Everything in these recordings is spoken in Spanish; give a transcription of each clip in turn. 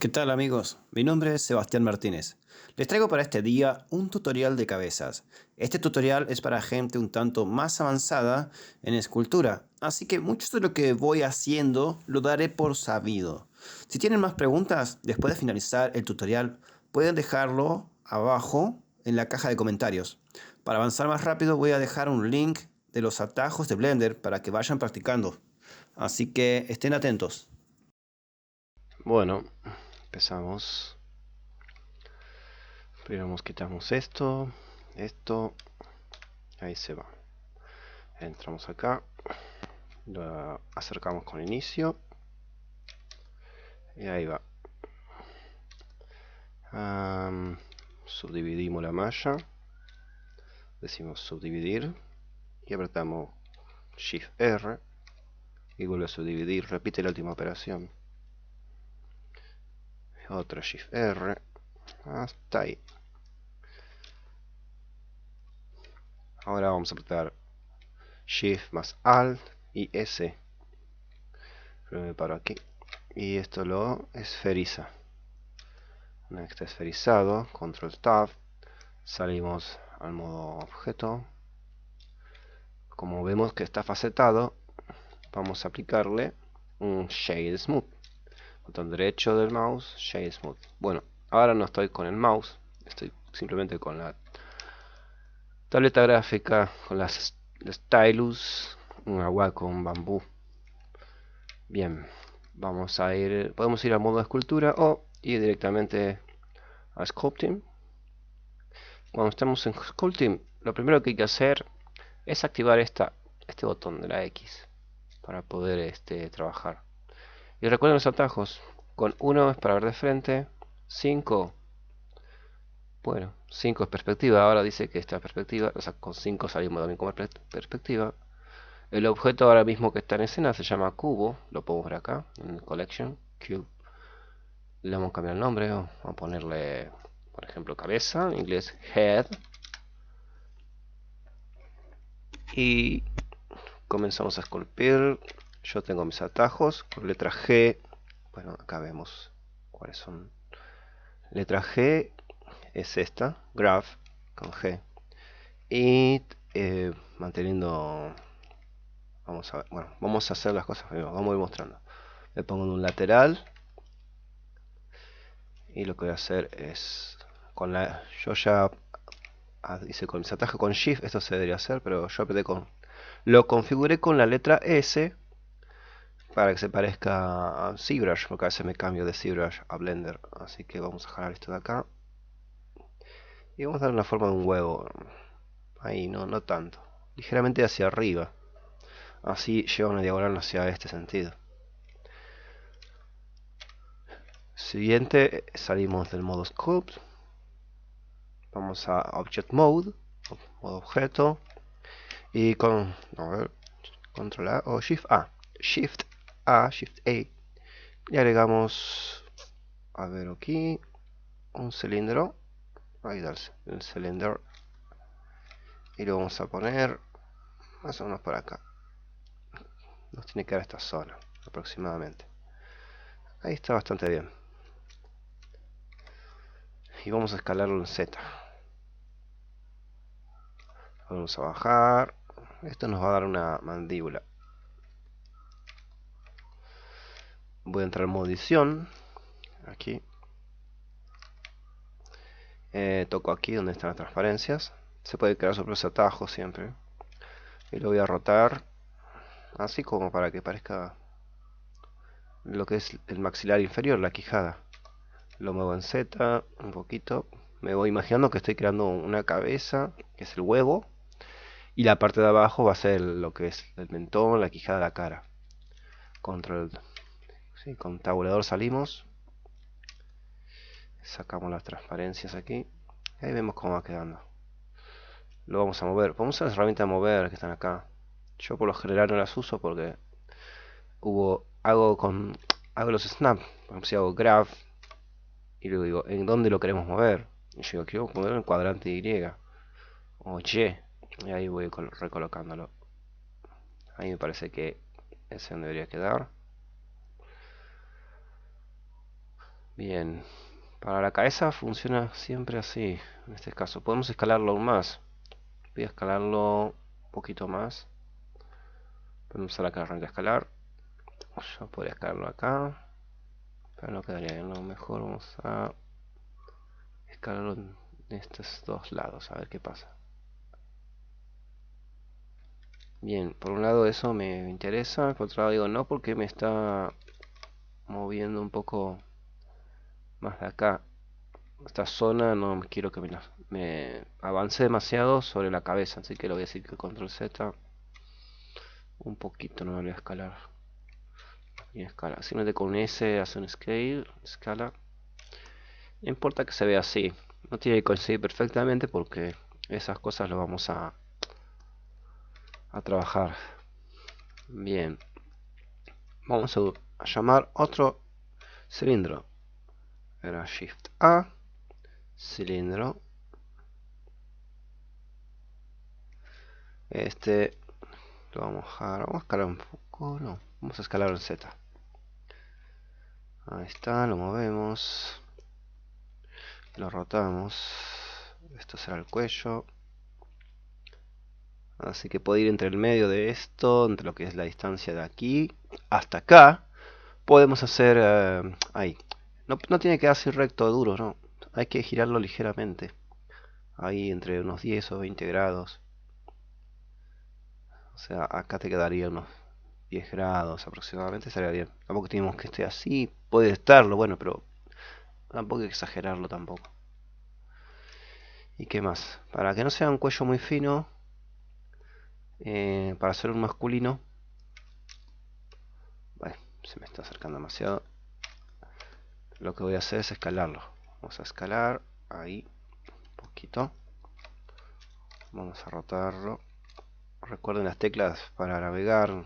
¿Qué tal amigos? Mi nombre es Sebastián Martínez. Les traigo para este día un tutorial de cabezas. Este tutorial es para gente un tanto más avanzada en escultura, así que mucho de lo que voy haciendo lo daré por sabido. Si tienen más preguntas, después de finalizar el tutorial, pueden dejarlo abajo en la caja de comentarios. Para avanzar más rápido voy a dejar un link de los atajos de Blender para que vayan practicando. Así que estén atentos. Bueno, empezamos. Primero quitamos esto, ahí se va. Entramos acá, lo acercamos con inicio y ahí va. Subdividimos la malla, decimos subdividir y apretamos Shift R y vuelve a subdividir, repite la última operación. Otra Shift R, hasta ahí. Ahora vamos a apretar Shift más Alt y S. Pero me paro aquí. Y esto lo esferiza. Una vez que está esferizado, Control Tab, salimos al modo objeto. Como vemos que está facetado, vamos a aplicarle un Shade Smooth. Botón derecho del mouse, Shade Smooth. Bueno, ahora no estoy con el mouse, estoy simplemente con la tableta gráfica, con las stylus, un agua con bambú. Bien, podemos ir al modo escultura o ir directamente a Sculpting. Cuando estamos en Sculpting, lo primero que hay que hacer es activar este botón de la X para poder trabajar. Y recuerden los atajos. Con 1 es para ver de frente, 5, bueno, 5 es perspectiva, ahora dice que esta perspectiva, o sea, con 5 salimos también como perspectiva. El objeto ahora mismo que está en escena se llama cubo, lo podemos ver acá, en Collection, Cube. Le vamos a cambiar el nombre, vamos a ponerle, por ejemplo, cabeza, en inglés head. Y comenzamos a esculpir. Yo tengo mis atajos con letra G. Bueno, acá vemos cuáles son. Letra G es esta, graph con G. Y manteniendo, vamos a ver, bueno, vamos a hacer las cosas primero, vamos a ir mostrando. Le pongo en un lateral y lo que voy a hacer es yo ya hice con mis atajos con Shift, esto se debería hacer, pero yo lo configuré con la letra S para que se parezca a ZBrush, porque a veces me cambio de ZBrush a Blender. Así que vamos a jalar esto de acá y vamos a dar una forma de un huevo ahí, no tanto, ligeramente hacia arriba, así lleva una diagonal hacia este sentido. Siguiente, salimos del modo Sculpt, vamos a Object Mode, modo objeto, y Control A o Shift A, Shift A, Shift A, y agregamos, a ver aquí, un cilindro, ahí darse, el cilindro, y lo vamos a poner más o menos por acá. Nos tiene que dar esta zona aproximadamente. Ahí está bastante bien. Y vamos a escalarlo en Z. Vamos a bajar. Esto nos va a dar una mandíbula. Voy a entrar en modo edición. Aquí. Toco aquí donde están las transparencias. Se puede crear su propio atajo siempre. Y lo voy a rotar. Así como para que parezca lo que es el maxilar inferior, la quijada. Lo muevo en Z un poquito. Me voy imaginando que estoy creando una cabeza, que es el huevo. Y la parte de abajo va a ser lo que es el mentón, la quijada, la cara. Control, sí, con tabulador salimos. Sacamos las transparencias aquí. Y ahí vemos cómo va quedando. Lo vamos a mover. Vamos a usar las herramientas de mover que están acá. Yo por lo general no las uso porque hago los snaps. Por ejemplo, si hago graph y luego digo, ¿en dónde lo queremos mover? Y yo digo, quiero mover en el cuadrante Y o Y. Y ahí voy recolocándolo. Ahí me parece que ese debería quedar. Bien, para la cabeza funciona siempre así. En este caso, podemos escalarlo aún más. Voy a escalarlo un poquito más. Podemos usar acá, arranca a escalar. Yo podría escalarlo acá, pero no quedaría bien. Lo mejor vamos a escalarlo en estos dos lados, a ver qué pasa. Bien, por un lado eso me interesa, por otro lado digo no porque me está moviendo un poco más de acá. Esta zona no quiero que me avance demasiado sobre la cabeza, así que le voy a decir que control Z. Un poquito no voy a escalar. Y escala. Simplemente con un S hace un scale, escala. No importa que se vea así. No tiene que coincidir perfectamente porque esas cosas lo vamos a trabajar. Bien. Vamos a llamar otro cilindro. Era Shift A. Cilindro. Este lo vamos a dejar. Vamos a escalar un poco. No. Vamos a escalar en Z. Ahí está. Lo movemos. Lo rotamos. Esto será el cuello. Así que puede ir entre el medio de esto, entre lo que es la distancia de aquí hasta acá. Podemos hacer ahí. No tiene que quedar así recto, duro, no. Hay que girarlo ligeramente. Ahí entre unos 10 o 20 grados. O sea, acá te quedaría unos 10 grados aproximadamente, estaría bien. Tampoco tenemos que esté así. Puede estarlo, bueno, pero tampoco hay que exagerarlo tampoco. ¿Y qué más? Para que no sea un cuello muy fino, para hacer un masculino. Bueno, se me está acercando demasiado. Lo que voy a hacer es escalarlo. Vamos a escalar ahí un poquito. Vamos a rotarlo. Recuerden las teclas para navegar,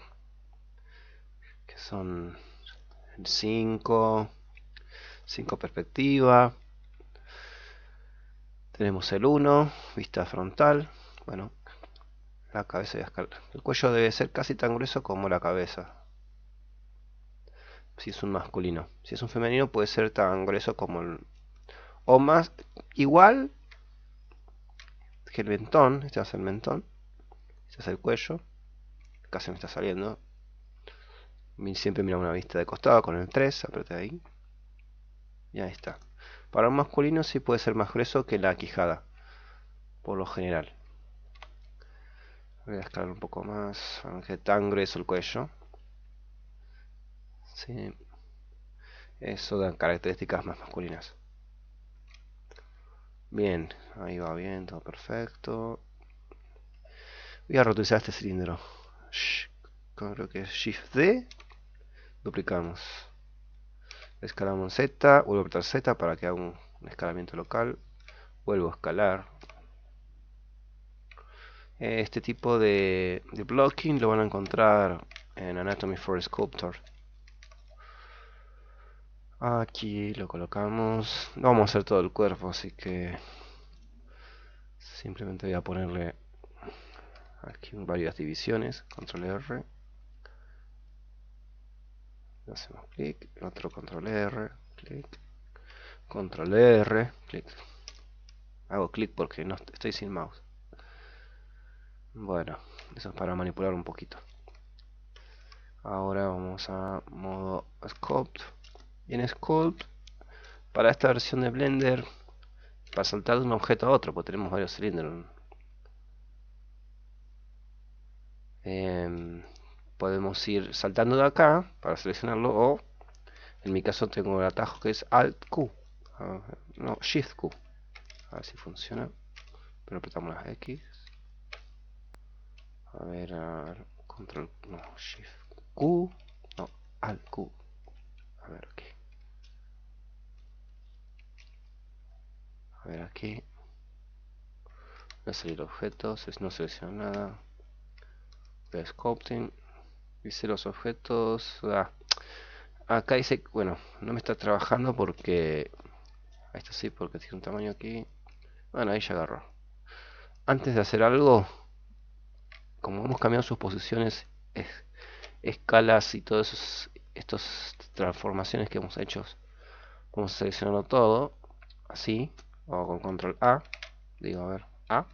que son el 5 perspectiva. Tenemos el 1, vista frontal. Bueno, la cabeza voy a escalar. El cuello debe ser casi tan grueso como la cabeza. Si es un masculino. Si es un femenino puede ser tan grueso como el... O más, igual que el mentón. Este va a ser el mentón. Este es el cuello. Casi me está saliendo. Siempre mira una vista de costado con el 3. Apreté ahí. Y ahí está. Para un masculino sí puede ser más grueso que la quijada. Por lo general. Voy a escalar un poco más. Aunque tan grueso el cuello. Sí. Eso da características más masculinas. Bien. Ahí va bien. Todo perfecto. Voy a reutilizar este cilindro. Creo que es Shift D. Duplicamos. Escalamos Z. Vuelvo a apretar Z para que haga un escalamiento local. Vuelvo a escalar. Este tipo de blocking lo van a encontrar en Anatomy for Sculptor. Aquí lo colocamos. No vamos a hacer todo el cuerpo, así que simplemente voy a ponerle aquí varias divisiones. Control R. Hacemos clic. Otro control R. Clic. Control R. Clic. Hago clic porque no estoy sin mouse. Bueno, eso es para manipular un poquito. Ahora vamos a modo Sculpt. Y en Sculpt, para esta versión de Blender, para saltar de un objeto a otro, porque tenemos varios cilindros. Podemos ir saltando de acá para seleccionarlo, o en mi caso tengo el atajo que es Alt Q. No, Shift Q. A ver si funciona. Pero apretamos las X. A ver, control, no, Shift Q. No, Alt Q. A ver aquí. A ver aquí. Voy a salir objetos, no selecciono nada. Voy a Sculpting. Dice los objetos. Acá dice, bueno, no me está trabajando porque... Esto sí, porque tiene un tamaño aquí. Bueno, ahí ya agarró. Antes de hacer algo, como hemos cambiado sus posiciones, escalas y todas estas transformaciones que hemos hecho Vamos a seleccionarlo todo, así, o con control A, digo, a ver, A.